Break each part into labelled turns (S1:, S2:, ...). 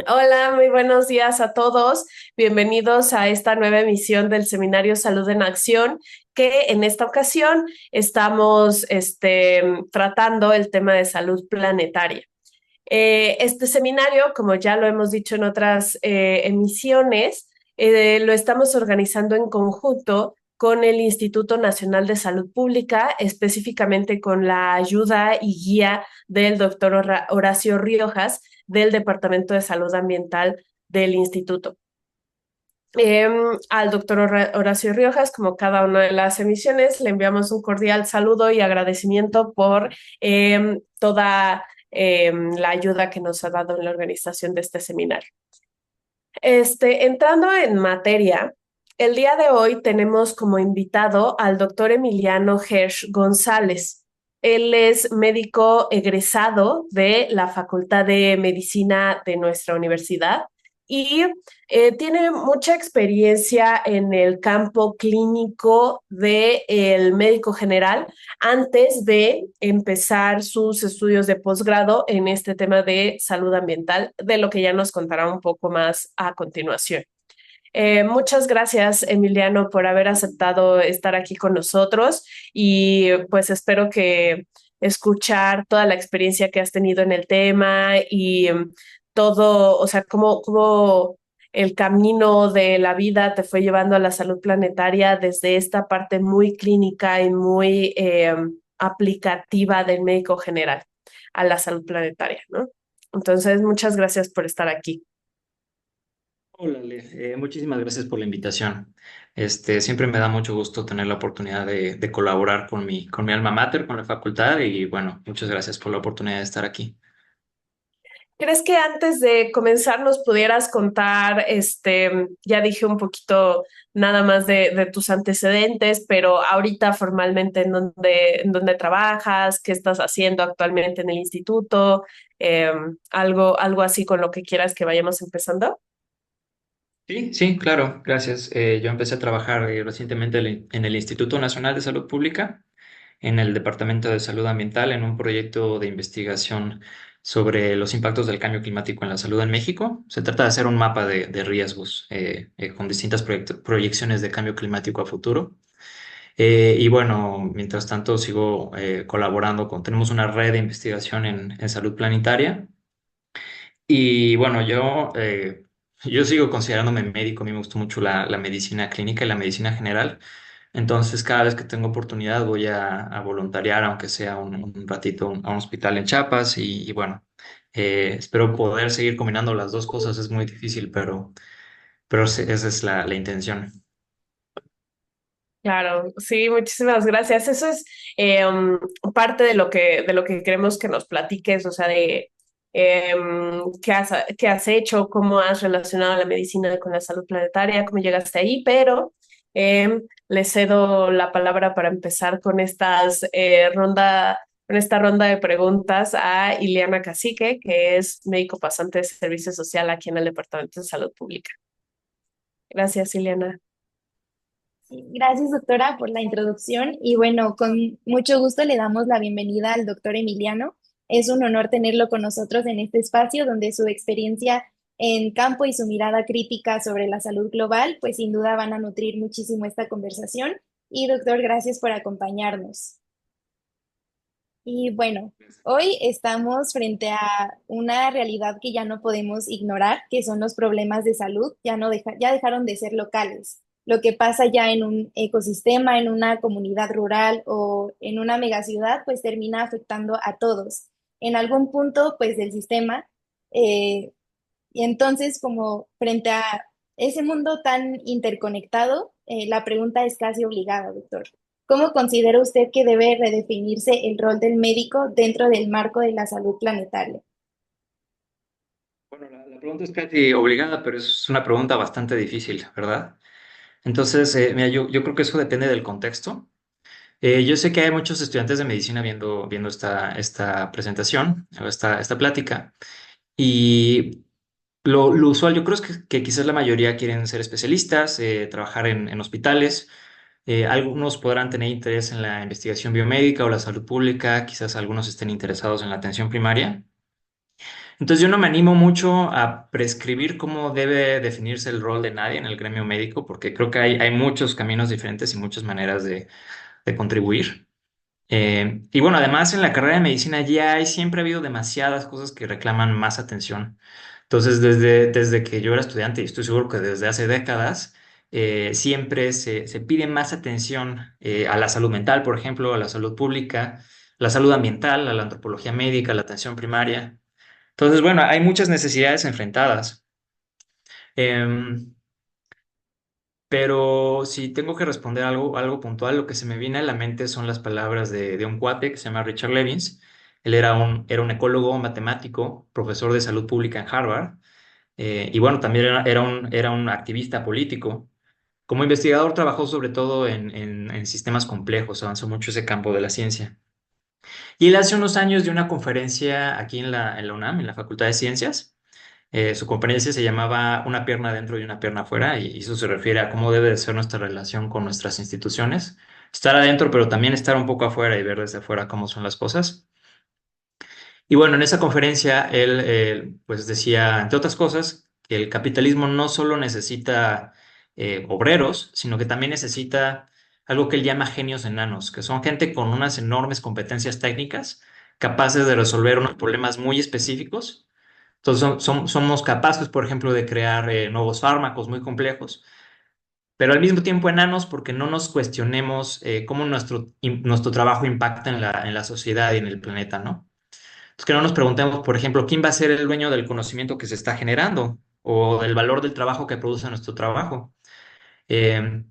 S1: Hola, muy buenos días a todos. Bienvenidos a esta nueva emisión del Seminario Salud en Acción, que en esta ocasión estamos tratando el tema de salud planetaria. Este seminario, como ya lo hemos dicho en otras emisiones, lo estamos organizando en conjunto con el Instituto Nacional de Salud Pública, específicamente con la ayuda y guía del doctor Horacio Riojas del Departamento de Salud Ambiental del Instituto. Al doctor Horacio Riojas, como cada una de las emisiones, le enviamos un cordial saludo y agradecimiento por toda la ayuda que nos ha dado en la organización de este seminario. Entrando en materia, el día de hoy tenemos como invitado al doctor Emiliano Hersh González. Él es médico egresado de la Facultad de Medicina de nuestra universidad y tiene mucha experiencia en el campo clínico del médico general antes de empezar sus estudios de posgrado en este tema de salud ambiental, de lo que ya nos contará un poco más a continuación. Muchas gracias, Emiliano, por haber aceptado estar aquí con nosotros y pues espero que escuchar toda la experiencia que has tenido en el tema y todo, o sea, cómo el camino de la vida te fue llevando a la salud planetaria desde esta parte muy clínica y muy aplicativa del médico general a la salud planetaria, ¿no? Entonces, muchas gracias por estar aquí.
S2: Hola, Ale. Muchísimas gracias por la invitación. Siempre me da mucho gusto tener la oportunidad de colaborar con mi alma mater, con la facultad y bueno, muchas gracias por la oportunidad de estar aquí.
S1: ¿Crees que antes de comenzar nos pudieras contar, ya dije un poquito nada más de tus antecedentes, pero ahorita formalmente en dónde trabajas, qué estás haciendo actualmente en el instituto, algo así con lo que quieras que vayamos empezando?
S2: Sí, sí, claro, gracias. Yo empecé a trabajar recientemente en el Instituto Nacional de Salud Pública, en el Departamento de Salud Ambiental, en un proyecto de investigación sobre los impactos del cambio climático en la salud en México. Se trata de hacer un mapa de riesgos con distintas proyecciones de cambio climático a futuro. Y bueno, mientras tanto sigo colaborando tenemos una red de investigación en salud planetaria. Y bueno, yo sigo considerándome médico, a mí me gusta mucho la medicina clínica y la medicina general. Entonces, cada vez que tengo oportunidad voy a voluntariar, aunque sea un ratito, a un hospital en Chiapas. Y bueno, espero poder seguir combinando las dos cosas. Es muy difícil, pero sí, esa es la intención.
S1: Claro, sí, muchísimas gracias. Eso es parte de lo que queremos que nos platiques, o sea, de qué has hecho, cómo has relacionado la medicina con la salud planetaria, cómo llegaste ahí, pero le cedo la palabra para empezar con esta ronda de preguntas a Ileana Cacique, que es médico pasante de servicio social aquí en el Departamento de Salud Pública. Gracias, Ileana.
S3: Sí, gracias, doctora, por la introducción. Y bueno, con mucho gusto le damos la bienvenida al doctor Emiliano. Es un honor tenerlo con nosotros en este espacio donde su experiencia en campo y su mirada crítica sobre la salud global, pues sin duda van a nutrir muchísimo esta conversación. Y doctor, gracias por acompañarnos. Y bueno, hoy estamos frente a una realidad que ya no podemos ignorar, que son los problemas de salud, ya dejaron de ser locales. Lo que pasa ya en un ecosistema, en una comunidad rural o en una megaciudad, pues termina afectando a todos en algún punto, pues, del sistema. eh, y entonces, como frente a ese mundo tan interconectado, la pregunta es casi obligada, doctor. ¿Cómo considera usted que debe redefinirse el rol del médico dentro del marco de la salud planetaria?
S2: Bueno, la pregunta es casi obligada, pero es una pregunta bastante difícil, ¿verdad? Entonces, mira, yo creo que eso depende del contexto. Yo sé que hay muchos estudiantes de medicina viendo esta presentación o esta plática. Y lo usual, yo creo es que quizás la mayoría quieren ser especialistas, trabajar en hospitales. Algunos podrán tener interés en la investigación biomédica o la salud pública, quizás algunos estén interesados en la atención primaria. Entonces yo no me animo mucho a prescribir cómo debe definirse el rol de nadie en el gremio médico, porque creo que hay muchos caminos diferentes y muchas maneras de contribuir. Y bueno, además en la carrera de medicina ya hay, siempre ha habido demasiadas cosas que reclaman más atención. Entonces, desde que yo era estudiante, y estoy seguro que desde hace décadas, siempre se pide más atención a la salud mental, por ejemplo, a la salud pública, la salud ambiental, a la antropología médica, a la atención primaria. Entonces, bueno, hay muchas necesidades enfrentadas. Em, pero si tengo que responder algo puntual, lo que se me viene a la mente son las palabras de un cuate que se llama Richard Levins. Él era un ecólogo, matemático, profesor de salud pública en Harvard, y bueno, también era un activista político. Como investigador trabajó sobre todo en sistemas complejos, avanzó mucho ese campo de la ciencia. Y él hace unos años dio una conferencia aquí en la UNAM, en la Facultad de Ciencias. Su conferencia se llamaba Una pierna adentro y una pierna afuera, y eso se refiere a cómo debe de ser nuestra relación con nuestras instituciones. Estar adentro, pero también estar un poco afuera y ver desde afuera cómo son las cosas. Y bueno, en esa conferencia él pues decía, entre otras cosas, que el capitalismo no solo necesita obreros, sino que también necesita algo que él llama genios enanos, que son gente con unas enormes competencias técnicas, capaces de resolver unos problemas muy específicos. Entonces somos capaces, por ejemplo, de crear nuevos fármacos muy complejos, pero al mismo tiempo enanos porque no nos cuestionemos cómo nuestro trabajo impacta en la sociedad y en el planeta, ¿no? Entonces, que no nos preguntemos, por ejemplo, quién va a ser el dueño del conocimiento que se está generando o del valor del trabajo que produce nuestro trabajo. Eh,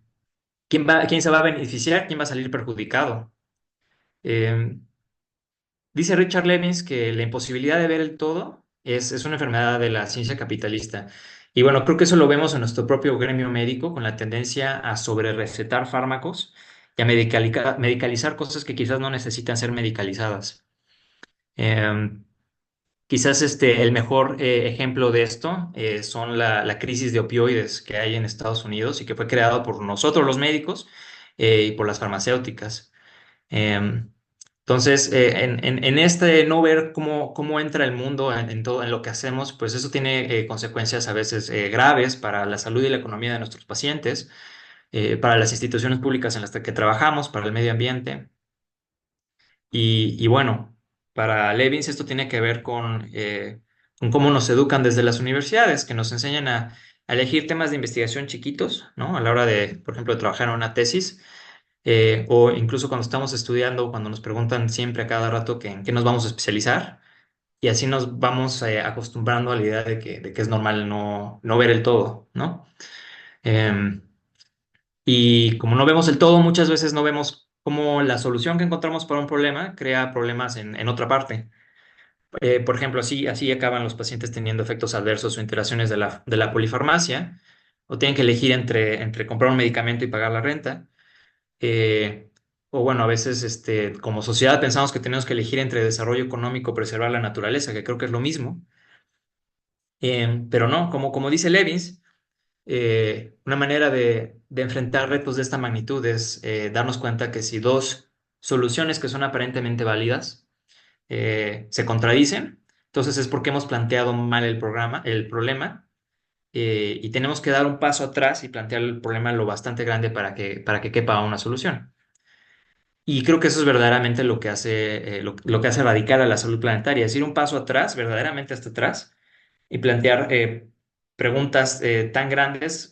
S2: quién se va a beneficiar, quién va a salir perjudicado. Eh, Dice Richard Levins que la imposibilidad de ver el todo es una enfermedad de la ciencia capitalista. Y bueno, creo que eso lo vemos en nuestro propio gremio médico, con la tendencia a sobre-recetar fármacos y a medicalizar cosas que quizás no necesitan ser medicalizadas. Em, Quizás el mejor ejemplo de esto son la crisis de opioides que hay en Estados Unidos y que fue creado por nosotros los médicos y por las farmacéuticas. Em, entonces, en este no ver cómo entra el mundo en todo en lo que hacemos, pues eso tiene consecuencias a veces graves para la salud y la economía de nuestros pacientes, para las instituciones públicas en las que trabajamos, para el medio ambiente. Y bueno, para Levins esto tiene que ver con cómo nos educan desde las universidades, que nos enseñan a elegir temas de investigación chiquitos, ¿no? A la hora de, por ejemplo, de trabajar en una tesis, o incluso cuando estamos estudiando, cuando nos preguntan siempre a cada rato que en qué nos vamos a especializar, y así nos vamos acostumbrando a la idea de que es normal no ver el todo, ¿no? Em, y como no vemos el todo, muchas veces no vemos cómo la solución que encontramos para un problema crea problemas en otra parte. Por ejemplo, así acaban los pacientes teniendo efectos adversos o interacciones de la polifarmacia, o tienen que elegir entre comprar un medicamento y pagar la renta. Eh, o bueno, a veces como sociedad pensamos que tenemos que elegir entre desarrollo económico o preservar la naturaleza, que creo que es lo mismo. Pero no, como dice Levins, una manera de enfrentar retos de esta magnitud es darnos cuenta que si dos soluciones que son aparentemente válidas se contradicen, entonces es porque hemos planteado mal el problema, y tenemos que dar un paso atrás y plantear el problema lo bastante grande para que quepa una solución. Y creo que eso es verdaderamente lo que hace radical a la salud planetaria, es ir un paso atrás, verdaderamente hasta atrás, y plantear preguntas tan grandes,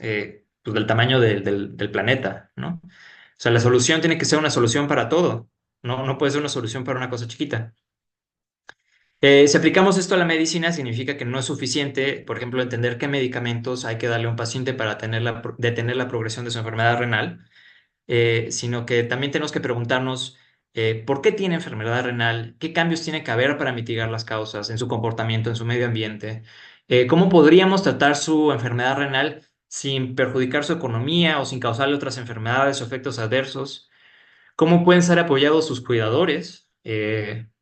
S2: pues del tamaño del planeta, ¿no? O sea, la solución tiene que ser una solución para todo, no puede ser una solución para una cosa chiquita. Si aplicamos esto a la medicina, significa que no es suficiente, por ejemplo, entender qué medicamentos hay que darle a un paciente para detener la progresión de su enfermedad renal, sino que también tenemos que preguntarnos por qué tiene enfermedad renal, qué cambios tiene que haber para mitigar las causas en su comportamiento, en su medio ambiente, cómo podríamos tratar su enfermedad renal sin perjudicar su economía o sin causarle otras enfermedades o efectos adversos, cómo pueden ser apoyados sus cuidadores,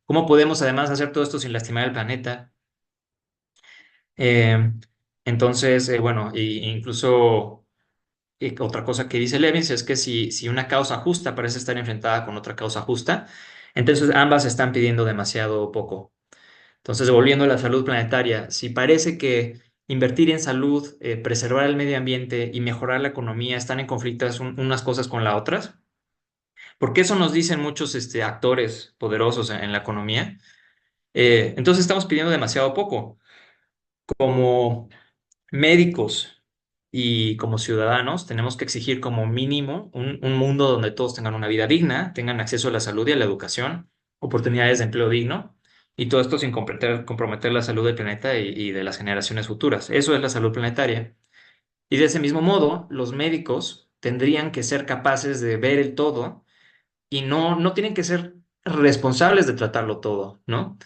S2: cómo podemos además hacer todo esto sin lastimar el planeta. Eh, entonces, bueno, incluso otra cosa que dice Levins es que si una causa justa parece estar enfrentada con otra causa justa, entonces ambas están pidiendo demasiado poco. Entonces, volviendo a la salud planetaria, si parece que invertir en salud, preservar el medio ambiente y mejorar la economía están en conflicto unas cosas con las otras, porque eso nos dicen muchos actores poderosos en la economía, entonces estamos pidiendo demasiado poco. Como médicos y como ciudadanos tenemos que exigir como mínimo un mundo donde todos tengan una vida digna, tengan acceso a la salud y a la educación, oportunidades de empleo digno, y todo esto sin comprometer la salud del planeta y de las generaciones futuras. Eso es la salud planetaria. Y de ese mismo modo, los médicos tendrían que ser capaces de ver el todo y no tienen que ser responsables de tratarlo todo, ¿no?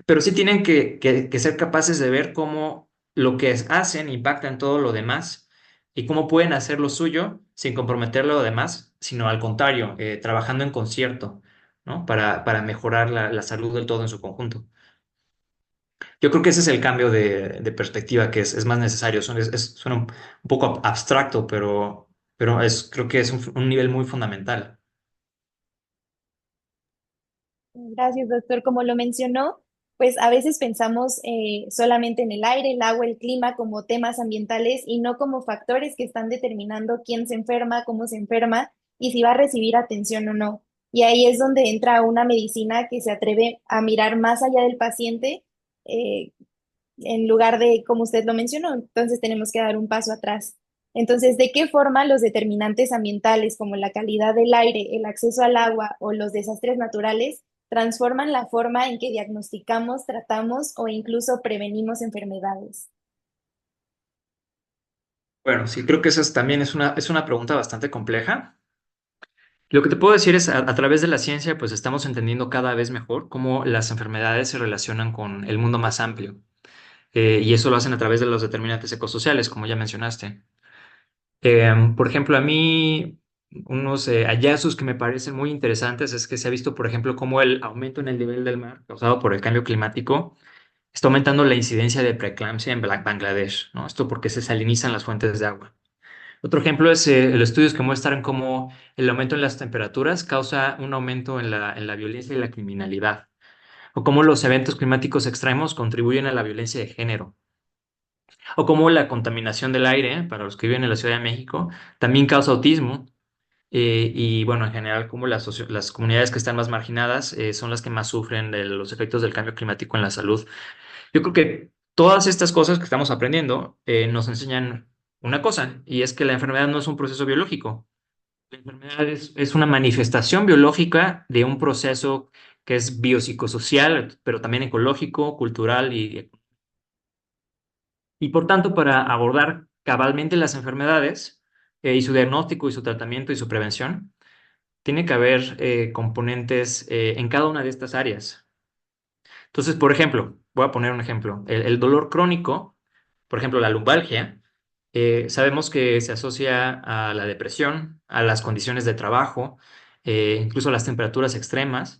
S2: Pero sí tienen que ser capaces de ver cómo lo que hacen impacta en todo lo demás y cómo pueden hacer lo suyo sin comprometer lo demás, sino al contrario, trabajando en concierto, ¿no? Para mejorar la salud del todo en su conjunto. Yo creo que ese es el cambio de perspectiva que es más necesario. Suena un poco abstracto, pero creo que es un nivel muy fundamental.
S3: Gracias, doctor. Como lo mencionó, pues a veces pensamos solamente en el aire, el agua, el clima como temas ambientales y no como factores que están determinando quién se enferma, cómo se enferma y si va a recibir atención o no. Y ahí es donde entra una medicina que se atreve a mirar más allá del paciente, eh, en lugar de, como usted lo mencionó, entonces tenemos que dar un paso atrás. Entonces, ¿de qué forma los determinantes ambientales como la calidad del aire, el acceso al agua o los desastres naturales transforman la forma en que diagnosticamos, tratamos o incluso prevenimos enfermedades?
S2: Bueno, sí, creo que también es una pregunta bastante compleja. Lo que te puedo decir es, a través de la ciencia, pues estamos entendiendo cada vez mejor cómo las enfermedades se relacionan con el mundo más amplio. Y eso lo hacen a través de los determinantes ecosociales, como ya mencionaste. Por ejemplo, a mí, unos hallazgos que me parecen muy interesantes es que se ha visto, por ejemplo, cómo el aumento en el nivel del mar causado por el cambio climático está aumentando la incidencia de preeclampsia en Bangladesh, ¿no? Esto porque se salinizan las fuentes de agua. Otro ejemplo es los estudios que muestran cómo el aumento en las temperaturas causa un aumento en la violencia y la criminalidad, o cómo los eventos climáticos extremos contribuyen a la violencia de género, o cómo la contaminación del aire, para los que viven en la Ciudad de México, también causa autismo, y bueno, en general, cómo las comunidades que están más marginadas son las que más sufren de los efectos del cambio climático en la salud. Yo creo que todas estas cosas que estamos aprendiendo nos enseñan una cosa, y es que la enfermedad no es un proceso biológico. La enfermedad es una manifestación biológica de un proceso que es biopsicosocial, pero también ecológico, cultural y por tanto, para abordar cabalmente las enfermedades y su diagnóstico y su tratamiento y su prevención, tiene que haber componentes en cada una de estas áreas. Entonces, por ejemplo, voy a poner un ejemplo. El dolor crónico, por ejemplo, la lumbalgia, sabemos que se asocia a la depresión, a las condiciones de trabajo, incluso a las temperaturas extremas,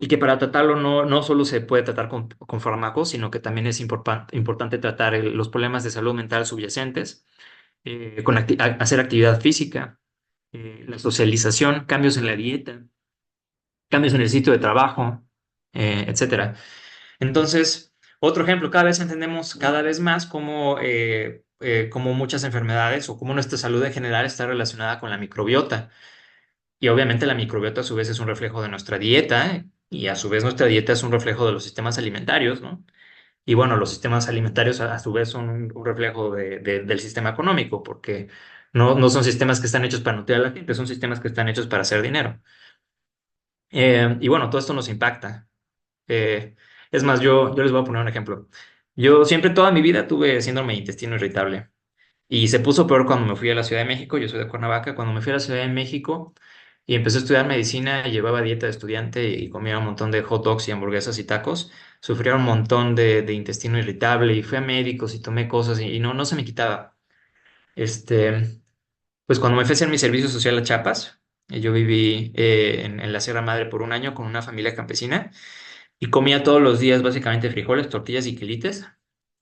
S2: y que para tratarlo no solo se puede tratar con fármacos, sino que también es importante tratar los problemas de salud mental subyacentes, hacer actividad física, la socialización, cambios en la dieta, cambios en el sitio de trabajo, etcétera. Entonces, otro ejemplo, cada vez entendemos cada vez más cómo muchas enfermedades o cómo nuestra salud en general está relacionada con la microbiota. Y obviamente la microbiota a su vez es un reflejo de nuestra dieta y a su vez nuestra dieta es un reflejo de los sistemas alimentarios, ¿no? Y bueno, los sistemas alimentarios a su vez son un reflejo del sistema económico, porque no son sistemas que están hechos para nutrir a la gente, son sistemas que están hechos para hacer dinero. Y bueno, todo esto nos impacta. Eh, es más, yo les voy a poner un ejemplo. Yo siempre toda mi vida tuve síndrome de intestino irritable y se puso peor cuando me fui a la Ciudad de México. Yo soy de Cuernavaca. Cuando me fui a la Ciudad de México y empecé a estudiar medicina, llevaba dieta de estudiante y comía un montón de hot dogs y hamburguesas y tacos. Sufría un montón de intestino irritable y fui a médicos y tomé cosas y no se me quitaba. Este, pues cuando me fui a hacer mi servicio social a Chiapas, yo viví en la Sierra Madre por un año con una familia campesina y comía todos los días básicamente frijoles, tortillas y quelites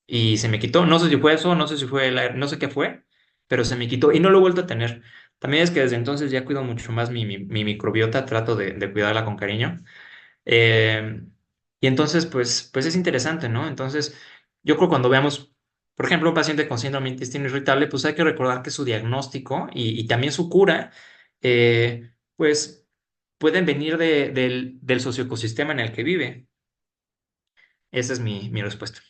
S2: y se me quitó. No sé si fue eso, no sé si fue no sé qué fue, pero se me quitó y no lo he vuelto a tener. También es que desde entonces ya cuido mucho más mi microbiota, trato de cuidarla con cariño. Eh, Y entonces, pues es interesante, ¿no? Entonces, yo creo que cuando veamos, por ejemplo, un paciente con síndrome de intestino irritable, pues hay que recordar que su diagnóstico y también su cura, pues pueden venir del socioecosistema en el que vive. Esa es mi respuesta.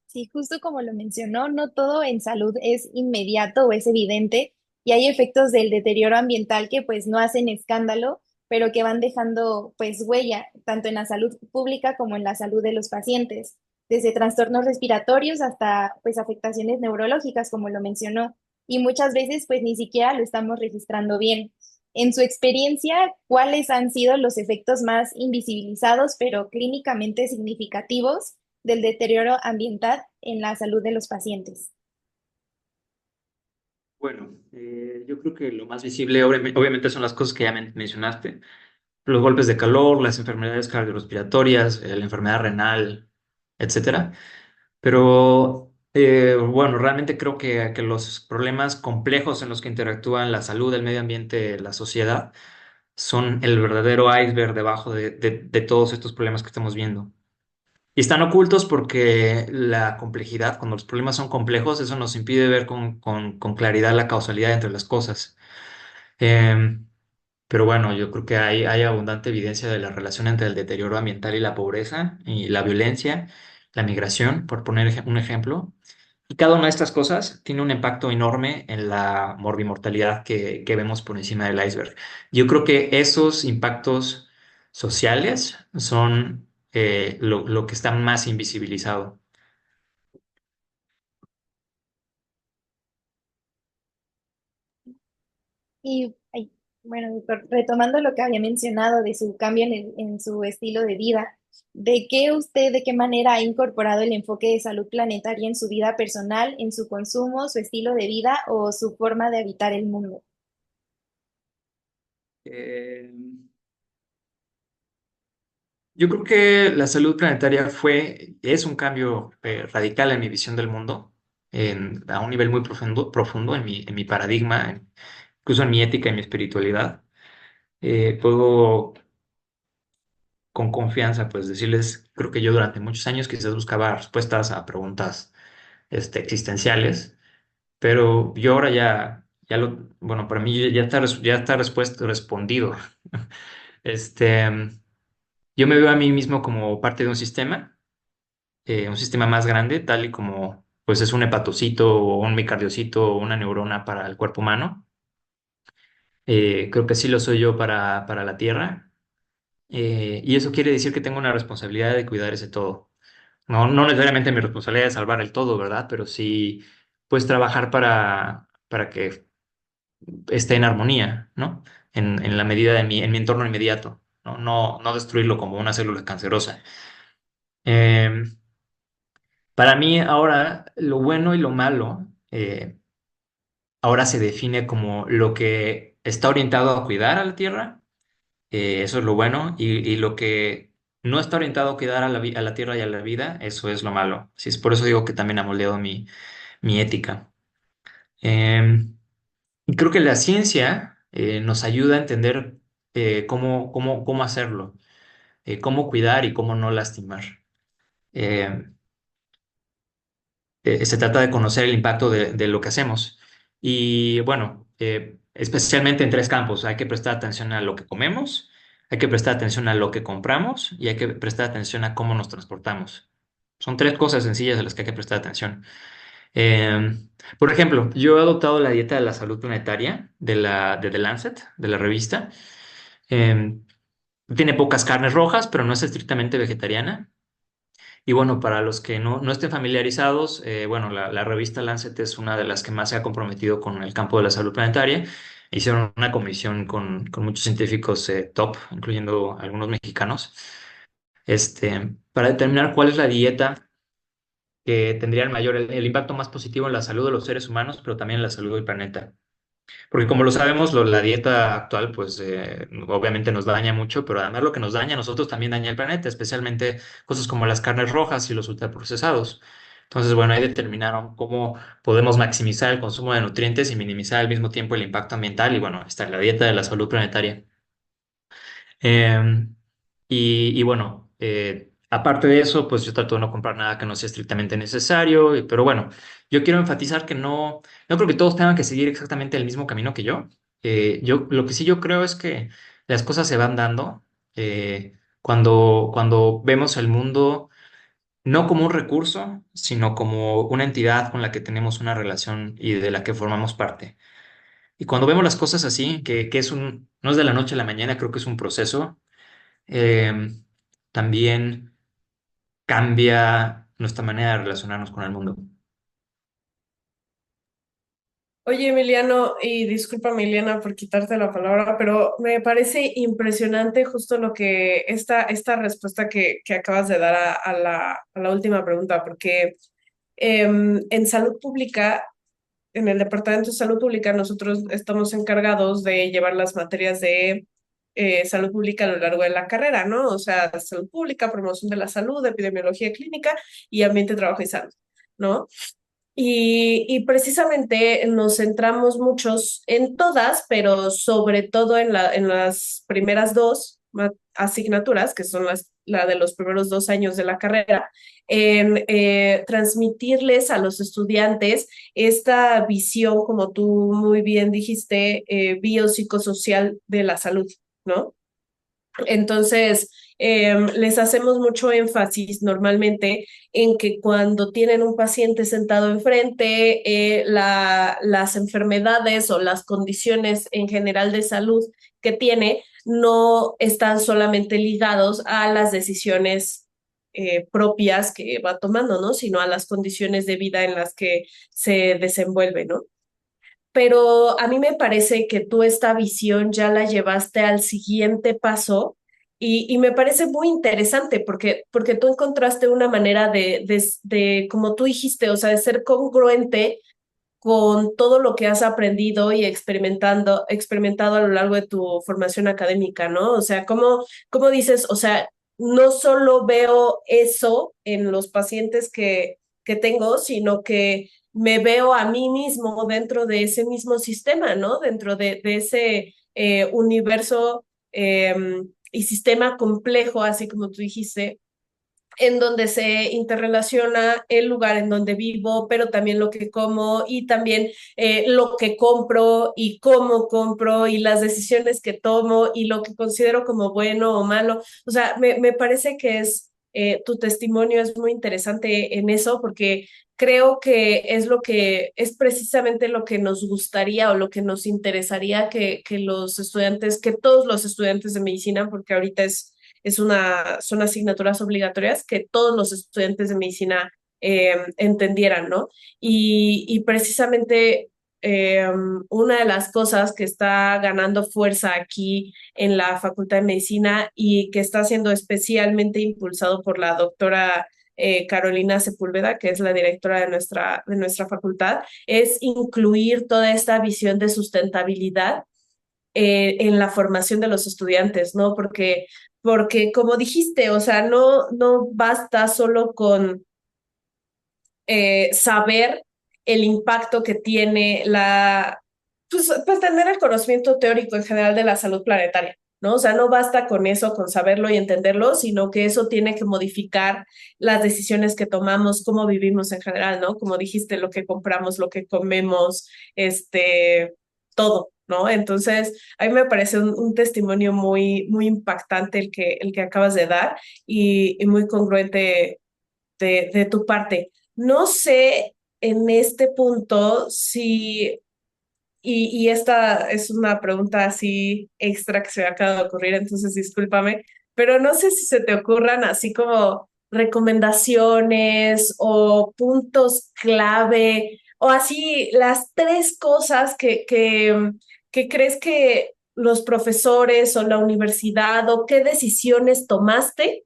S3: Sí, justo como lo mencionó, no todo en salud es inmediato o es evidente y hay efectos del deterioro ambiental que pues no hacen escándalo, pero que van dejando pues huella tanto en la salud pública como en la salud de los pacientes, desde trastornos respiratorios hasta pues afectaciones neurológicas, como lo mencionó, y muchas veces pues ni siquiera lo estamos registrando bien. En su experiencia, ¿cuáles han sido los efectos más invisibilizados pero clínicamente significativos del deterioro ambiental en la salud de los pacientes?
S2: Bueno, yo creo que lo más visible obviamente son las cosas que ya mencionaste, los golpes de calor, las enfermedades cardiorrespiratorias, la enfermedad renal, etcétera. Pero bueno, realmente creo que los problemas complejos en los que interactúan la salud, el medio ambiente, la sociedad, son el verdadero iceberg debajo de todos estos problemas que estamos viendo. Y están ocultos porque la complejidad, cuando los problemas son complejos, eso nos impide ver con claridad la causalidad entre las cosas. Em, pero bueno, yo creo que hay abundante evidencia de la relación entre el deterioro ambiental y la pobreza, y la violencia, la migración, por poner un ejemplo. Y cada una de estas cosas tiene un impacto enorme en la morbimortalidad que vemos por encima del iceberg. Yo creo que esos impactos sociales son lo que está más invisibilizado.
S3: Y ay, bueno, doctor, retomando lo que había mencionado de su cambio en su estilo de vida, de qué manera ha incorporado el enfoque de salud planetaria en su vida personal, en su consumo, su estilo de vida o su forma de habitar el mundo?
S2: Eh, yo creo que la salud planetaria es un cambio radical en mi visión del mundo, a un nivel muy profundo en mi paradigma, incluso en mi ética y mi espiritualidad. Puedo con confianza pues decirles, creo que yo durante muchos años quizás buscaba respuestas a preguntas existenciales, pero yo ahora bueno, para mí ya está respondido. Este, yo me veo a mí mismo como parte de un sistema más grande, tal y como pues es un hepatocito o un micardiocito o una neurona para el cuerpo humano. Creo que sí lo soy yo para la Tierra. Y eso quiere decir que tengo una responsabilidad de cuidar ese todo. No necesariamente mi responsabilidad es salvar el todo, ¿verdad? Pero sí, pues trabajar para que esté en armonía, ¿no? En la medida en mi entorno inmediato, ¿no? No destruirlo como una célula cancerosa. Eh, para mí ahora lo bueno y lo malo ahora se define como lo que está orientado a cuidar a la tierra, eso es lo bueno, y lo que no está orientado a cuidar a la tierra y a la vida, eso es lo malo. Así es por eso digo que también ha moldeado mi ética. Eh, y creo que la ciencia nos ayuda a entender cómo hacerlo, cómo cuidar y cómo no lastimar. Eh, se trata de conocer el impacto de lo que hacemos. Y bueno, especialmente en tres campos. Hay que prestar atención a lo que comemos, hay que prestar atención a lo que compramos y hay que prestar atención a cómo nos transportamos. Son tres cosas sencillas a las que hay que prestar atención. Eh, por ejemplo, yo he adoptado la dieta de la salud planetaria de The Lancet, de la revista. Eh, Tiene pocas carnes rojas, pero no es estrictamente vegetariana. Y bueno, para los que no estén familiarizados, bueno, la revista Lancet es una de las que más se ha comprometido con el campo de la salud planetaria. Hicieron una comisión con muchos científicos top, incluyendo algunos mexicanos, para determinar cuál es la dieta que tendría el impacto más positivo en la salud de los seres humanos, pero también en la salud del planeta. Porque como lo sabemos, la dieta actual, pues obviamente nos daña mucho, pero además lo que nos daña a nosotros también daña al planeta, especialmente cosas como las carnes rojas y los ultraprocesados. Entonces, bueno, ahí determinaron cómo podemos maximizar el consumo de nutrientes y minimizar al mismo tiempo el impacto ambiental y bueno, está la dieta de la salud planetaria. Em, y bueno, aparte de eso, pues yo trato de no comprar nada que no sea estrictamente necesario, pero bueno, yo quiero enfatizar que no creo que todos tengan que seguir exactamente el mismo camino que yo. Lo que sí yo creo es que las cosas se van dando cuando vemos el mundo no como un recurso, sino como una entidad con la que tenemos una relación y de la que formamos parte. Y cuando vemos las cosas así, que no es de la noche a la mañana, creo que es un proceso, eh, también cambia nuestra manera de relacionarnos con el mundo.
S1: Oye, Emiliano, y disculpa, Emiliana, por quitarte la palabra, pero me parece impresionante justo esta respuesta que acabas de dar a la última pregunta, porque en salud pública, en el Departamento de Salud Pública, nosotros estamos encargados de llevar las materias de salud pública a lo largo de la carrera, ¿no? O sea, salud pública, promoción de la salud, epidemiología clínica y ambiente, trabajo y salud, ¿no? Y precisamente nos centramos muchos en todas, pero sobre todo en las primeras dos asignaturas, que son la de los primeros 2 años de la carrera, en transmitirles a los estudiantes esta visión, como tú muy bien dijiste, biopsicosocial de la salud, ¿no? Entonces, les hacemos mucho énfasis normalmente en que cuando tienen un paciente sentado enfrente, las enfermedades o las condiciones en general de salud que tiene no están solamente ligados a las decisiones propias que va tomando, ¿no? Sino a las condiciones de vida en las que se desenvuelve, ¿no? Pero a mí me parece que tú esta visión ya la llevaste al siguiente paso y me parece muy interesante porque tú encontraste una manera como tú dijiste, o sea, de ser congruente con todo lo que has aprendido y experimentado a lo largo de tu formación académica, ¿no? O sea, ¿cómo dices? O sea, no solo veo eso en los pacientes que tengo, sino que me veo a mí mismo dentro de ese mismo sistema, ¿no? Dentro de ese universo y sistema complejo, así como tú dijiste, en donde se interrelaciona el lugar en donde vivo, pero también lo que como y también lo que compro y cómo compro y las decisiones que tomo y lo que considero como bueno o malo. O sea, me parece que tu testimonio es muy interesante en eso porque creo que es precisamente lo que nos gustaría o lo que nos interesaría que los estudiantes, que todos los estudiantes de medicina, porque ahorita son asignaturas obligatorias que todos los estudiantes de medicina entendieran, ¿no? Y precisamente una de las cosas que está ganando fuerza aquí en la Facultad de Medicina y que está siendo especialmente impulsado por la doctora Carolina Sepúlveda, que es la directora de nuestra facultad, es incluir toda esta visión de sustentabilidad en la formación de los estudiantes, ¿no? Porque como dijiste, o sea, no basta solo con saber el impacto que tiene pues tener el conocimiento teórico en general de la salud planetaria, ¿no? O sea, no basta con eso, con saberlo y entenderlo, sino que eso tiene que modificar las decisiones que tomamos, cómo vivimos en general, ¿no? Como dijiste, lo que compramos, lo que comemos, todo, ¿no? Entonces, a mí me parece un testimonio muy, muy impactante el que acabas de dar y muy congruente de tu parte. No sé en este punto si, y esta es una pregunta así extra que se me acaba de ocurrir, entonces discúlpame, pero no sé si se te ocurran así como recomendaciones o puntos clave o así las tres cosas que crees que los profesores o la universidad o qué decisiones tomaste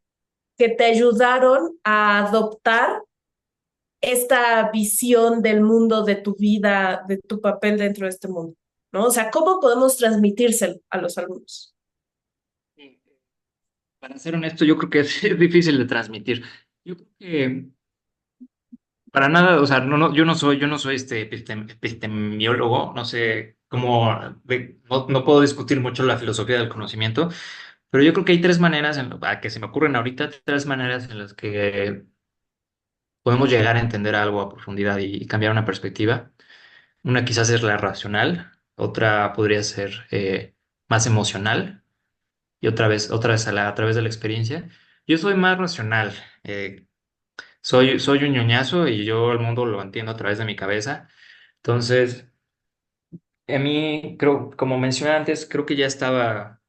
S1: que te ayudaron a adoptar esta visión del mundo, de tu vida, de tu papel dentro de este mundo, ¿no? O sea, ¿cómo podemos transmitírselo a los alumnos?
S2: Para ser honesto, yo creo que es difícil de transmitir. Yo creo que para nada, o sea, yo no soy epistemiólogo, no sé cómo, no puedo discutir mucho la filosofía del conocimiento, Pero yo creo que hay tres maneras, que se me ocurren ahorita, tres maneras en las que podemos llegar a entender algo a profundidad y cambiar una perspectiva. Una quizás es la racional, otra podría ser más emocional y otra vez a través de la experiencia. Yo soy más racional. Soy un ñoñazo y yo el mundo lo entiendo a través de mi cabeza. Entonces, a mí, creo, como mencioné antes, creo que ya estaba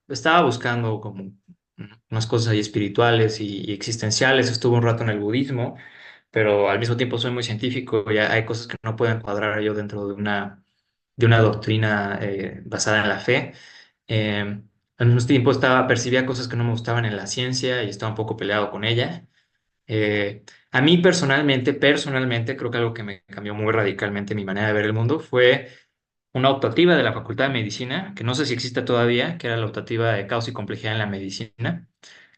S2: buscando como unas cosas ahí espirituales y existenciales. Estuve un rato en el budismo, pero al mismo tiempo soy muy científico. Ya hay cosas que no pueden cuadrar yo dentro de una doctrina basada en la fe. Al mismo tiempo percibía cosas que no me gustaban en la ciencia y estaba un poco peleado con ella. A mí personalmente, creo que algo que me cambió muy radicalmente mi manera de ver el mundo fue una optativa de la Facultad de Medicina, que no sé si existe todavía, que era la optativa de caos y complejidad en la medicina.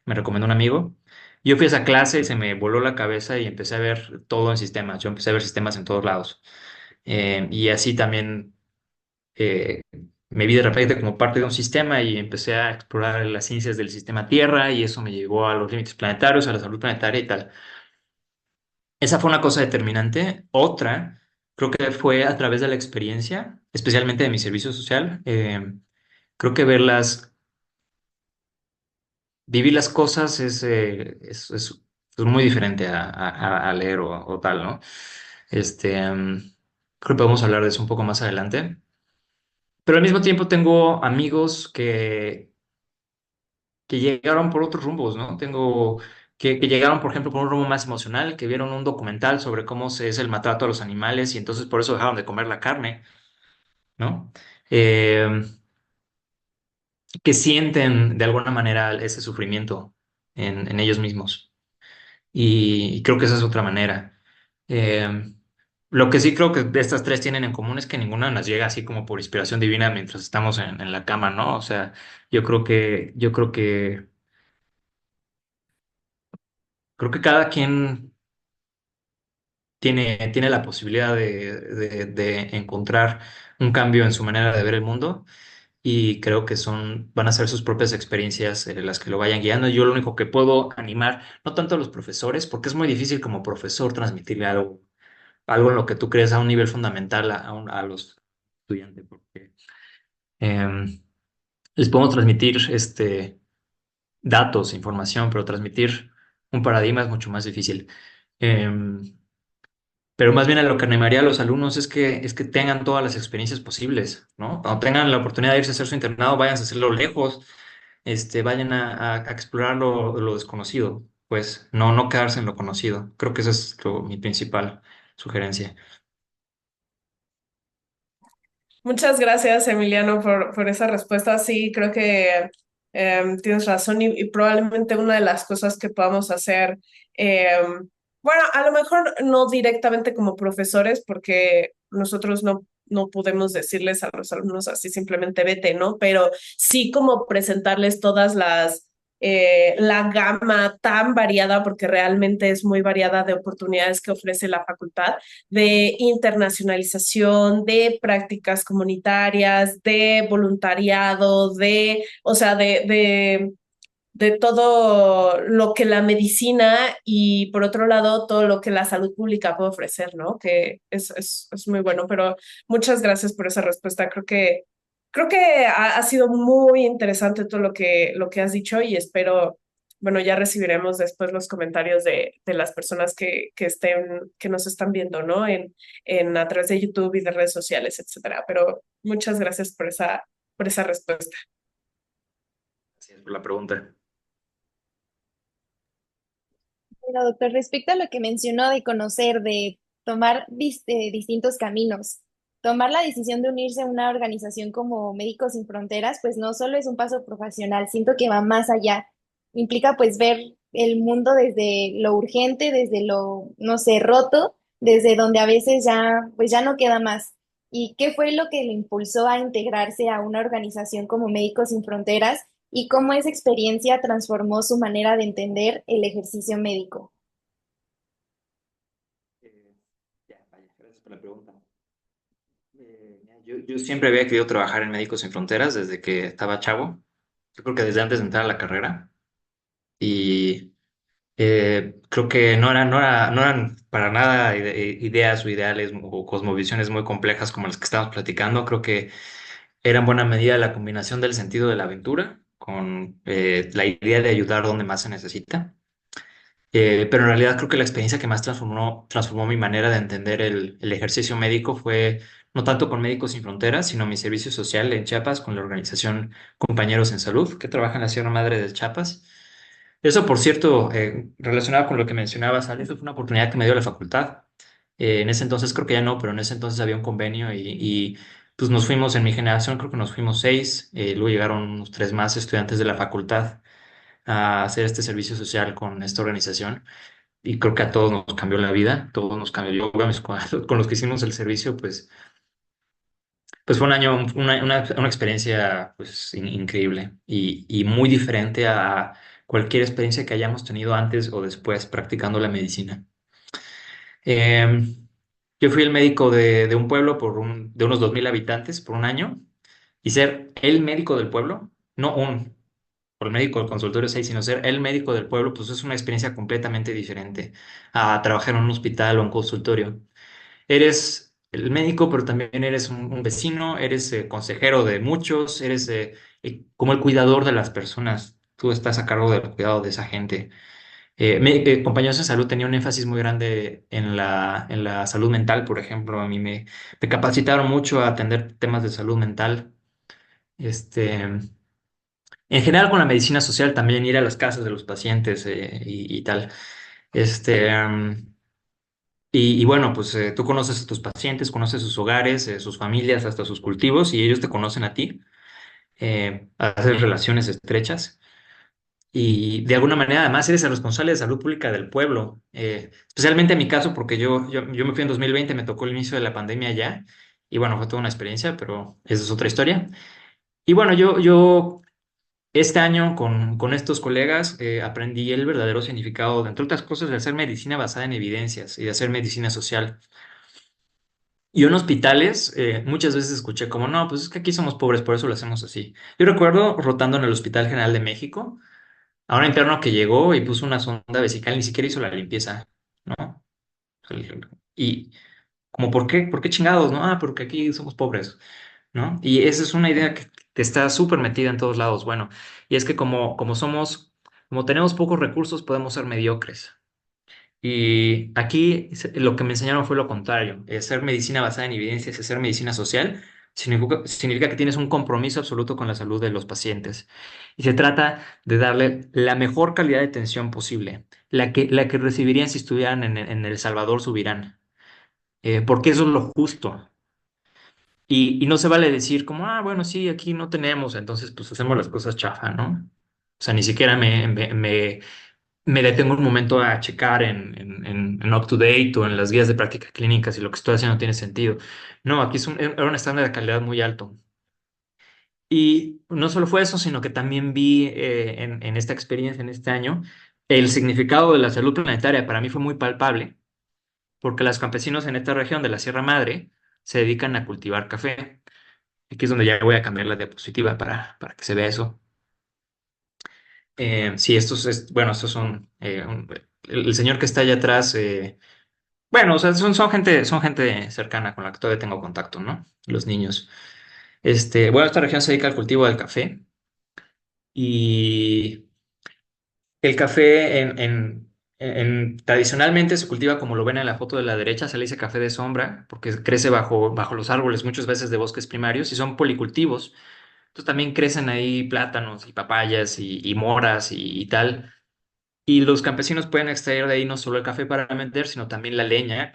S2: Me recomendó un amigo. Yo fui a esa clase y se me voló la cabeza y empecé a ver todo en sistemas. Yo empecé a ver sistemas en todos lados. Y así también eh, me vi de repente como parte de un sistema y empecé a explorar las ciencias del sistema Tierra y eso me llevó a los límites planetarios, a la salud planetaria y tal. Esa fue una cosa determinante. Otra, creo que fue a través de la experiencia, especialmente de mi servicio social. Creo que vivir las cosas es muy diferente a leer o tal, ¿no? Este, creo que podemos hablar de eso un poco más adelante. Pero al mismo tiempo tengo amigos que llegaron por otros rumbos, ¿no? Tengo que llegaron, por ejemplo, por un rumbo más emocional, que vieron un documental sobre cómo se es el maltrato a los animales y entonces por eso dejaron de comer la carne, ¿no? Eh, que sienten de alguna manera ese sufrimiento en ellos mismos. Y creo que esa es otra manera. Eh, lo que sí creo que de estas tres tienen en común es que ninguna nos llega así como por inspiración divina mientras estamos en la cama, ¿no? O sea, creo que cada quien tiene la posibilidad de encontrar un cambio en su manera de ver el mundo y creo que van a ser sus propias experiencias las que lo vayan guiando. Yo lo único que puedo animar, no tanto a los profesores, porque es muy difícil como profesor transmitirle algo en lo que tú crees a un nivel fundamental a los estudiantes, porque em, les podemos transmitir datos, información, pero transmitir un paradigma es mucho más difícil. Em, Pero más bien a lo que animaría a los alumnos es que tengan todas las experiencias posibles, ¿no? Cuando tengan la oportunidad de irse a hacer su internado, váyanse a hacerlo lejos, vayan a explorar lo desconocido, pues no quedarse en lo conocido. Creo que esa es mi principal sugerencia.
S1: Muchas gracias, Emiliano, por esa respuesta. Sí, creo que tienes razón y probablemente una de las cosas que podamos hacer, bueno, a lo mejor no directamente como profesores, porque nosotros no podemos decirles a los alumnos así simplemente vete, ¿no? Pero sí como presentarles todas la gama tan variada, porque realmente es muy variada de oportunidades que ofrece la facultad de internacionalización, de prácticas comunitarias, de voluntariado, o sea, de todo lo que la medicina y por otro lado todo lo que la salud pública puede ofrecer, ¿no? Que es muy bueno, pero muchas gracias por esa respuesta. Creo que ha sido muy interesante todo lo que has dicho y espero, bueno, ya recibiremos después los comentarios de las personas que nos están viendo, ¿no? A través de YouTube y de redes sociales, etcétera. Pero muchas gracias por esa respuesta.
S2: Gracias por la pregunta.
S3: Bueno, doctor, respecto a lo que mencionó de conocer, de tomar distintos caminos, tomar la decisión de unirse a una organización como Médicos Sin Fronteras, pues no solo es un paso profesional, siento que va más allá. Implica pues ver el mundo desde lo urgente, desde lo, no sé, roto, desde donde a veces ya, pues ya no queda más. ¿Y qué fue lo que le impulsó a integrarse a una organización como Médicos Sin Fronteras? Y cómo esa experiencia transformó su manera de entender el ejercicio médico.
S2: Eh, vaya, gracias por la pregunta. Yo siempre había querido trabajar en Médicos Sin Fronteras desde que estaba chavo. yo creo que desde antes de entrar a la carrera. Y creo que no eran para nada ideas o ideales o cosmovisiones muy complejas como las que estamos platicando. Creo que era en buena medida la combinación del sentido de la aventura con la idea de ayudar donde más se necesita. Pero en realidad creo que la experiencia que más transformó mi manera de entender el ejercicio médico fue no tanto con Médicos Sin Fronteras, sino mi servicio social en Chiapas con la organización Compañeros en Salud, que trabaja en la Sierra Madre de Chiapas. Eso, por cierto, relacionado con lo que mencionabas, Ale, eso fue una oportunidad que me dio la facultad. En ese entonces creo que ya no, pero en ese entonces había un convenio pues nos fuimos, en mi generación creo que nos fuimos 6, luego llegaron unos 3 más estudiantes de la facultad a hacer este servicio social con esta organización y creo que a todos nos cambió la vida, todos nos cambió. Yo, bueno, con los que hicimos el servicio, pues fue un año, una experiencia pues increíble y muy diferente a cualquier experiencia que hayamos tenido antes o después practicando la medicina. Eh, yo fui el médico de un pueblo de unos 2.000 habitantes por un año y ser el médico del pueblo, no por el médico del consultorio 6, sino ser el médico del pueblo, pues es una experiencia completamente diferente a trabajar en un hospital o un consultorio. Eres el médico, pero también eres un vecino, eres consejero de muchos, eres como el cuidador de las personas. Tú estás a cargo del cuidado de esa gente. Compañeros de salud tenía un énfasis muy grande en la salud mental, por ejemplo. Me capacitaron mucho a atender temas de salud mental. En general, con la medicina social también ir a las casas de los pacientes y tal. Este, am, y bueno, pues tú conoces a tus pacientes, conoces sus hogares, sus familias, hasta sus cultivos, y ellos te conocen a ti, haces relaciones estrechas. Y de alguna manera, además, eres el responsable de salud pública del pueblo. Especialmente en mi caso, porque yo me fui en 2020, me tocó el inicio de la pandemia ya, y bueno, fue toda una experiencia, pero esa es otra historia. Y bueno, yo este año con estos colegas aprendí el verdadero significado, entre otras cosas, de hacer medicina basada en evidencias y de hacer medicina social. Y en hospitales, muchas veces escuché como, no, pues es que aquí somos pobres, por eso lo hacemos así. Yo recuerdo rotando en el Hospital General de México, a un interno que llegó y puso una sonda vesical, ni siquiera hizo la limpieza, ¿no? Y como, ¿por qué chingados? ¿No? Ah, porque aquí somos pobres, ¿no? Y esa es una idea que está súper metida en todos lados. Bueno, y es que como tenemos pocos recursos, podemos ser mediocres. Y aquí lo que me enseñaron fue lo contrario. Hacer medicina basada en evidencias, hacer medicina social, significa que tienes un compromiso absoluto con la salud de los pacientes. Y se trata de darle la mejor calidad de atención posible, la que recibirían si estuvieran en El Salvador Subirán, porque eso es lo justo. Y no se vale decir como, ah, bueno, sí, aquí no tenemos, entonces pues hacemos las cosas chafa, ¿no? O sea, ni siquiera me detengo un momento a checar en Up to Date o en las guías de práctica clínica si lo que estoy haciendo tiene sentido. No, aquí era un estándar de calidad muy alto. Y no solo fue eso, sino que también vi en esta experiencia, en este año, el significado de la salud planetaria. Para mí fue muy palpable, porque los campesinos en esta región de la Sierra Madre se dedican a cultivar café. Aquí es donde ya voy a cambiar la diapositiva para que se vea eso. Sí, bueno, estos son el señor que está allá atrás. Bueno, o sea, son gente cercana con la que todavía tengo contacto, ¿no? Los niños. Bueno, esta región se dedica al cultivo del café y el café tradicionalmente se cultiva como lo ven en la foto de la derecha, se le dice café de sombra porque crece bajo los árboles muchas veces de bosques primarios y son policultivos. Entonces también crecen ahí plátanos y papayas y moras y tal. Y los campesinos pueden extraer de ahí no solo el café para vender, sino también la leña,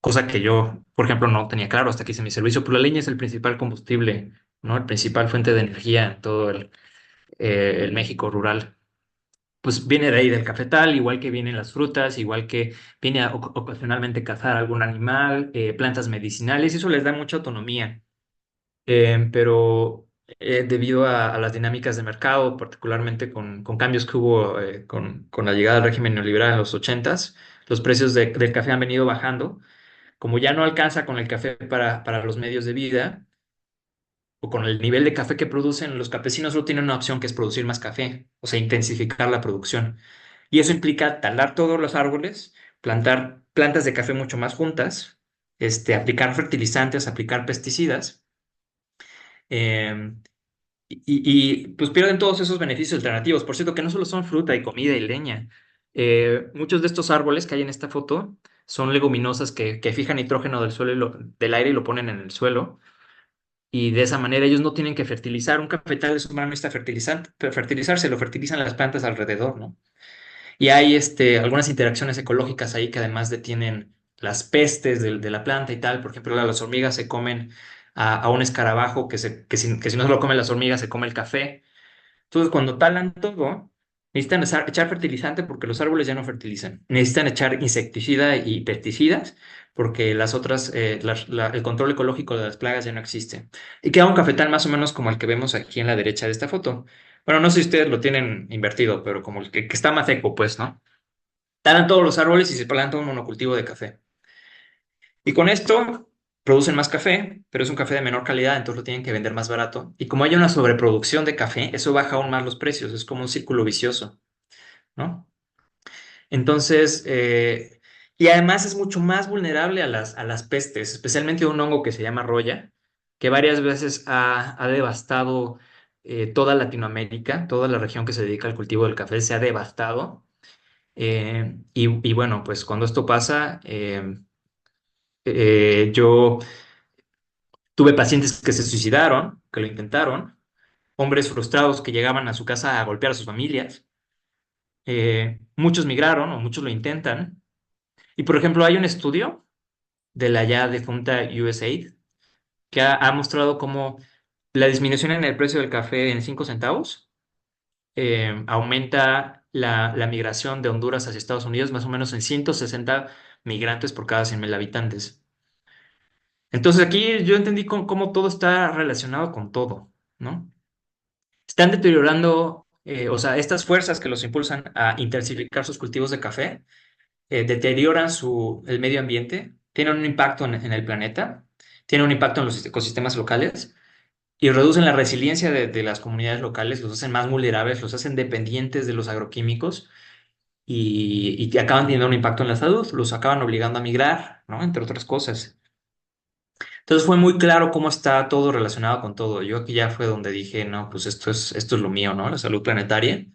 S2: cosa que yo, por ejemplo, no tenía claro hasta que hice mi servicio, pero la leña es el principal combustible, ¿no? El principal fuente de energía en todo el México rural. Pues viene de ahí del cafetal, igual que vienen las frutas, igual que viene ocasionalmente cazar algún animal, plantas medicinales, y eso les da mucha autonomía. Pero debido a las dinámicas de mercado, particularmente con cambios que hubo con la llegada del régimen neoliberal en los ochentas, los precios del café han venido bajando como ya no alcanza con el café para los medios de vida, o con el nivel de café que producen, los campesinos solo tienen una opción que es producir más café, o sea, intensificar la producción. Y eso implica talar todos los árboles, plantar plantas de café mucho más juntas, aplicar fertilizantes, aplicar pesticidas. eh, pues pierden todos esos beneficios alternativos. Por cierto, que no solo son fruta y comida y leña. Muchos de estos árboles que hay en esta foto son leguminosas que fijan nitrógeno del suelo del aire y lo ponen en el suelo. Y de esa manera ellos no tienen que fertilizar. Un cafetal de humano no necesita fertilizarse, lo fertilizan las plantas alrededor, ¿no? Y hay algunas interacciones ecológicas ahí que además detienen las pestes de la planta y tal. Por ejemplo, las hormigas se comen a un escarabajo que si no se lo comen las hormigas, se come el café. Entonces, cuando talan todo, necesitan echar fertilizante porque los árboles ya no fertilizan. Necesitan echar insecticida y pesticidas porque el control ecológico de las plagas ya no existe. Y queda un cafetal más o menos como el que vemos aquí en la derecha de esta foto. Bueno, no sé si ustedes lo tienen invertido, pero como el que está más seco, pues, ¿no? Talan todos los árboles y se planta un monocultivo de café. Y con esto producen más café, pero es un café de menor calidad, entonces lo tienen que vender más barato. Y como hay una sobreproducción de café, eso baja aún más los precios, es como un círculo vicioso, ¿no? Entonces, y además es mucho más vulnerable a las pestes, especialmente un hongo que se llama roya, que varias veces ha devastado toda Latinoamérica, toda la región que se dedica al cultivo del café se ha devastado. Y bueno, pues cuando esto pasa, yo tuve pacientes que se suicidaron, que lo intentaron, hombres frustrados que llegaban a su casa a golpear a sus familias. Muchos migraron o muchos lo intentan. Y por ejemplo, hay un estudio de la ya defunta USAID que ha mostrado cómo la disminución en el precio del café en 5 centavos aumenta la migración de Honduras hacia Estados Unidos más o menos en 160 migrantes por cada 100.000 habitantes. Entonces aquí yo entendí cómo todo está relacionado con todo, ¿no? Están deteriorando, o sea, estas fuerzas que los impulsan a intensificar sus cultivos de café, deterioran el medio ambiente, tienen un impacto en el planeta, tienen un impacto en los ecosistemas locales y reducen la resiliencia de las comunidades locales, los hacen más vulnerables, los hacen dependientes de los agroquímicos y que acaban teniendo un impacto en la salud, los acaban obligando a migrar, ¿no? Entre otras cosas. Entonces fue muy claro cómo está todo relacionado con todo. Yo aquí ya fue donde dije, no, pues esto es lo mío, ¿no? La salud planetaria.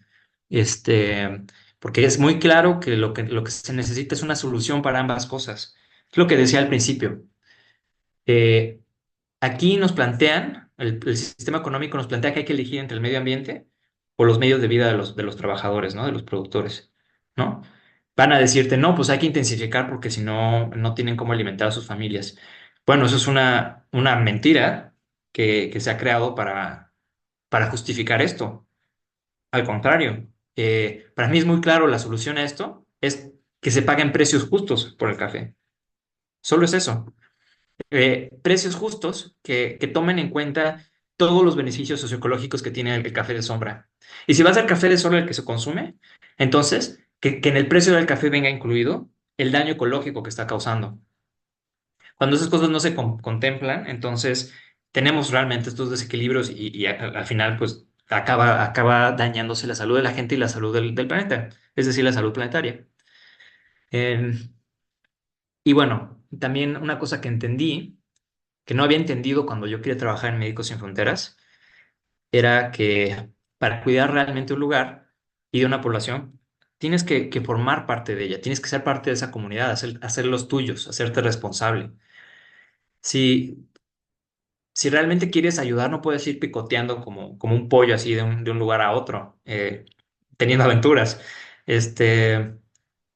S2: Este, porque es muy claro que lo que se necesita es una solución para ambas cosas. Es lo que decía al principio. Eh, Aquí nos plantean, el sistema económico nos plantea que hay que elegir entre el medio ambiente o los medios de vida de los trabajadores, ¿no? De los productores, ¿no? Van a decirte, no, pues hay que intensificar porque si no, no tienen cómo alimentar a sus familias. Bueno, eso es una mentira que se ha creado para justificar esto. Al contrario, para mí es muy claro la solución a esto es que se paguen precios justos por el café. Solo es eso. Precios justos que tomen en cuenta todos los beneficios socioecológicos que tiene el café de sombra. Y si va a ser café de sombra el que se consume, entonces que en el precio del café venga incluido el daño ecológico que está causando. Cuando esas cosas no se contemplan, entonces tenemos realmente estos desequilibrios y al final pues acaba dañándose la salud de la gente y la salud del planeta, es decir, la salud planetaria. Eh, y bueno, también una cosa que entendí que no había entendido cuando yo quería trabajar en Médicos Sin Fronteras era que para cuidar realmente un lugar y de una población, tienes que formar parte de ella, tienes que ser parte de esa comunidad, hacer los tuyos, hacerte responsable. Si, si realmente quieres ayudar, no puedes ir picoteando como un pollo así de un lugar a otro, teniendo aventuras. Este,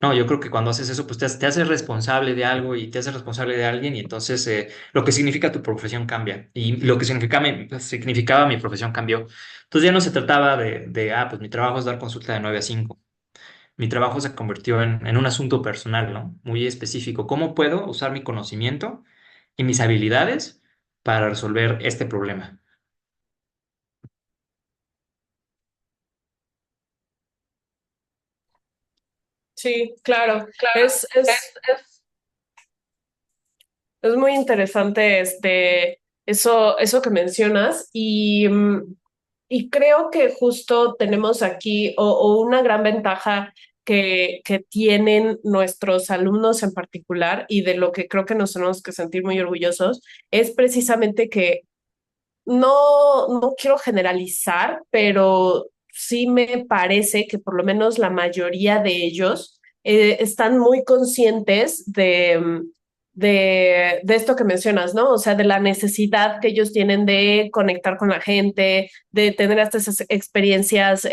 S2: no, yo creo que cuando haces eso, pues te haces responsable de algo y te haces responsable de alguien y entonces lo que significa tu profesión cambia y lo que significaba mi profesión cambió. Entonces ya no se trataba pues mi trabajo es dar consulta de 9 a 5. Mi trabajo se convirtió en un asunto personal, ¿no? Muy específico. ¿Cómo puedo usar mi conocimiento y mis habilidades para resolver este problema?
S1: Sí, claro. Es muy interesante eso que mencionas y creo que justo tenemos aquí o una gran ventaja que tienen nuestros alumnos en particular y de lo que creo que nos tenemos que sentir muy orgullosos es precisamente que no quiero generalizar, pero sí me parece que por lo menos la mayoría de ellos están muy conscientes de esto que mencionas, ¿no? O sea, de la necesidad que ellos tienen de conectar con la gente, de tener hasta esas experiencias,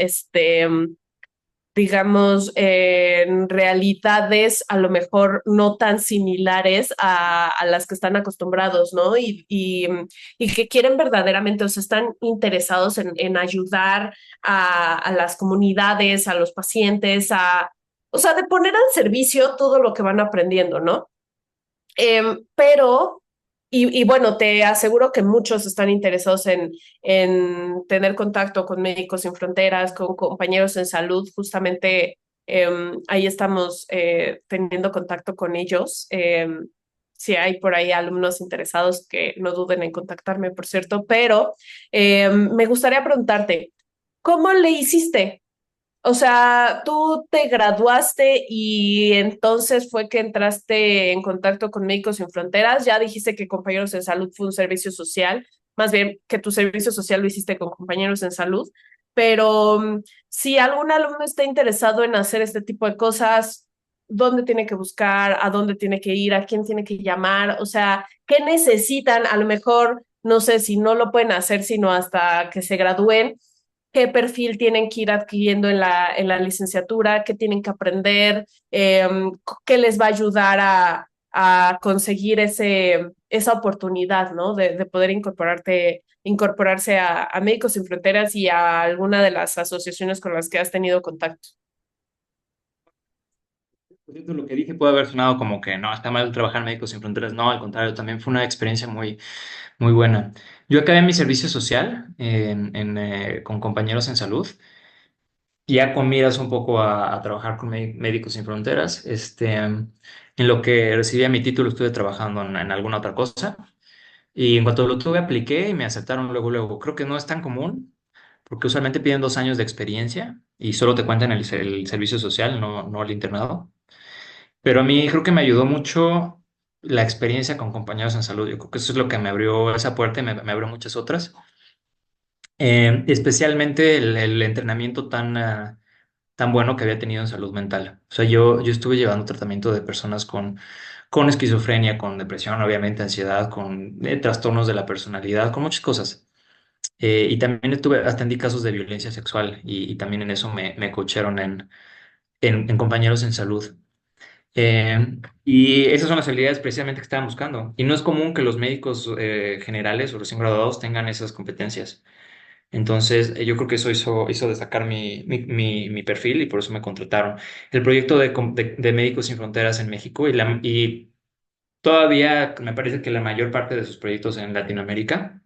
S1: digamos, en realidades a lo mejor no tan similares a las que están acostumbrados, ¿no? Y que quieren verdaderamente, o sea, están interesados en ayudar a las comunidades, a los pacientes, o sea, de poner al servicio todo lo que van aprendiendo, ¿no? Pero, y bueno, te aseguro que muchos están interesados en tener contacto con Médicos Sin Fronteras, con compañeros en salud, justamente ahí estamos teniendo contacto con ellos. Si hay por ahí alumnos interesados que no duden en contactarme, por cierto, pero me gustaría preguntarte, ¿cómo le hiciste? O sea, tú te graduaste y entonces fue que entraste en contacto con Médicos Sin Fronteras. Ya dijiste que Compañeros en Salud fue un servicio social, más bien que tu servicio social lo hiciste con Compañeros en Salud. Pero si algún alumno está interesado en hacer este tipo de cosas, ¿dónde tiene que buscar? ¿A dónde tiene que ir? ¿A quién tiene que llamar? O sea, ¿qué necesitan? A lo mejor, no sé si no lo pueden hacer sino hasta que se gradúen, qué perfil tienen que ir adquiriendo en la licenciatura, qué tienen que aprender, qué les va a ayudar a conseguir esa oportunidad, ¿no? De poder incorporarse a Médicos Sin Fronteras y a alguna de las asociaciones con las que has tenido contacto.
S2: Por cierto, lo que dije puede haber sonado como que no, está mal trabajar en Médicos Sin Fronteras. No, al contrario, también fue una experiencia muy buena. Yo acabé mi servicio social con compañeros en salud. Ya con miras un poco a trabajar con Médicos Sin Fronteras. En lo que recibía mi título estuve trabajando en alguna otra cosa. Y en cuanto lo tuve, apliqué y me aceptaron luego. Creo que no es tan común, porque usualmente piden 2 años de experiencia y solo te cuentan el servicio social, no el internado. Pero a mí creo que me ayudó mucho la experiencia con compañeros en salud. Yo creo que eso es lo que me abrió esa puerta y me abrió muchas otras. Especialmente el entrenamiento tan bueno que había tenido en salud mental. O sea, yo estuve llevando tratamiento de personas con esquizofrenia, con depresión, obviamente, ansiedad, con trastornos de la personalidad, con muchas cosas. Y también atendí casos de violencia sexual y también en eso me coacharon en compañeros en salud. Y esas son las habilidades precisamente que estaban buscando. Y no es común que los médicos generales o recién graduados tengan esas competencias. Entonces, yo creo que eso hizo destacar mi perfil y por eso me contrataron. El proyecto de Médicos Sin Fronteras en México y todavía me parece que la mayor parte de sus proyectos en Latinoamérica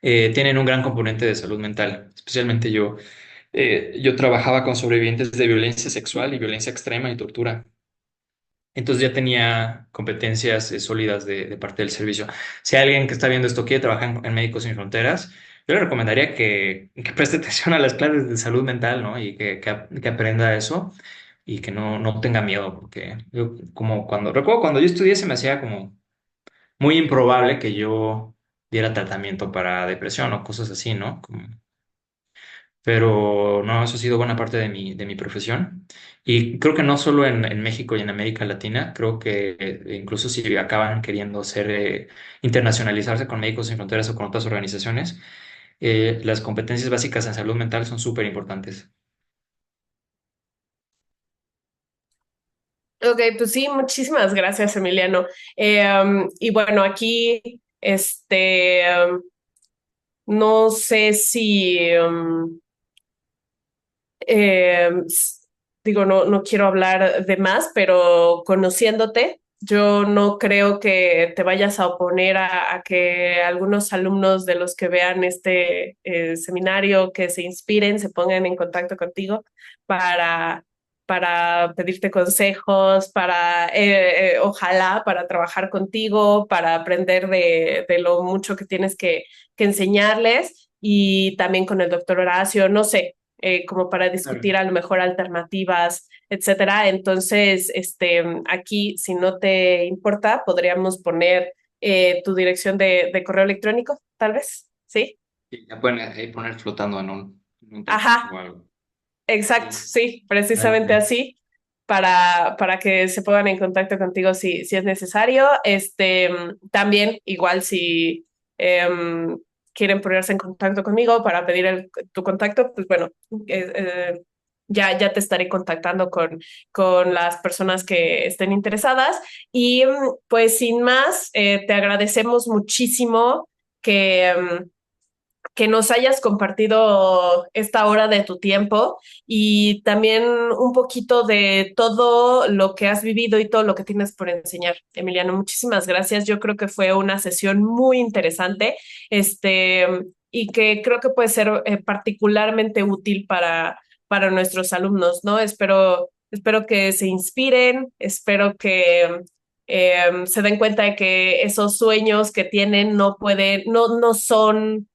S2: tienen un gran componente de salud mental. Especialmente yo trabajaba con sobrevivientes de violencia sexual y violencia extrema y tortura. Entonces ya tenía competencias sólidas de parte del servicio. Si alguien que está viendo esto quiere trabajar en Médicos Sin Fronteras, yo le recomendaría que preste atención a las clases de salud mental, ¿no? Y que aprenda eso y que no tenga miedo, porque yo recuerdo cuando yo estudié se me hacía como muy improbable que yo diera tratamiento para depresión o cosas así, ¿no? Pero no, eso ha sido buena parte de mi profesión. Y creo que no solo en México y en América Latina, creo que incluso si acaban queriendo internacionalizarse con Médicos Sin Fronteras o con otras organizaciones, las competencias básicas en salud mental son súper importantes.
S1: Ok, pues sí, muchísimas gracias, Emiliano. Y bueno, aquí, no sé si, digo, no quiero hablar de más, pero conociéndote, yo no creo que te vayas a oponer a que algunos alumnos de los que vean este seminario, que se inspiren, se pongan en contacto contigo para, para pedirte consejos, para, ojalá, para trabajar contigo, para aprender de lo mucho que tienes que enseñarles y también con el doctor Horacio, no sé, como para
S2: Claro.
S1: discutir a lo mejor alternativas, etcétera. Entonces, aquí, si no te importa, podríamos poner tu dirección de correo electrónico, tal vez, ¿sí?
S2: Y ya pueden ahí poner flotando en un texto
S1: Ajá,
S2: o algo.
S1: exacto,
S2: Sí,
S1: sí,
S2: vale,
S1: precisamente
S2: vale.
S1: así, para que se pongan en contacto contigo si es necesario. También, igual si em, quieren ponerse en contacto conmigo para pedir tu contacto, pues bueno, ya te estaré contactando con las personas que estén interesadas. Y pues sin más, te agradecemos muchísimo que... que nos hayas compartido esta hora de tu tiempo y también un poquito de todo lo que has vivido y todo lo que tienes por enseñar. Emiliano, muchísimas gracias. Yo creo que fue una sesión muy interesante, este, y que creo que puede ser particularmente útil para nuestros alumnos, ¿no? Espero que se inspiren, espero que se den cuenta de que esos sueños que tienen no pueden, no son,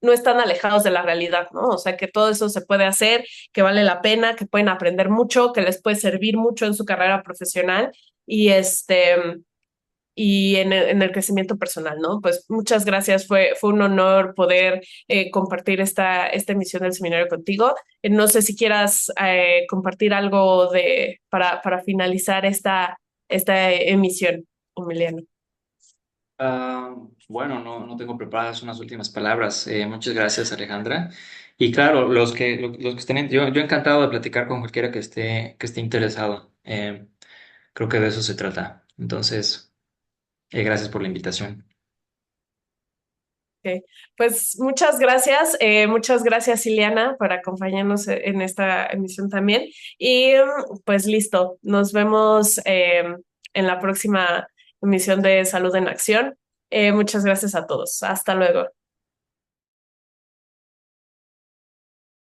S1: no están alejados de la realidad, ¿no? O sea, que todo eso se puede hacer, que vale la pena, que pueden aprender mucho, que les puede servir mucho en su carrera profesional y y en el crecimiento personal, ¿no? Pues muchas gracias, fue un honor poder compartir esta emisión del seminario contigo. No sé si quieras compartir algo para finalizar esta emisión, Emiliano.
S2: Ah, bueno, no tengo preparadas unas últimas palabras. Muchas gracias, Alejandra. Y claro, los que estén, yo encantado de platicar con cualquiera que esté interesado. Creo que de eso se trata. Entonces, gracias por la invitación.
S1: Ok. Pues muchas gracias Ileana por acompañarnos en esta emisión también. Y pues listo, nos vemos en la próxima emisión de Salud en Acción. Muchas gracias a todos. Hasta luego.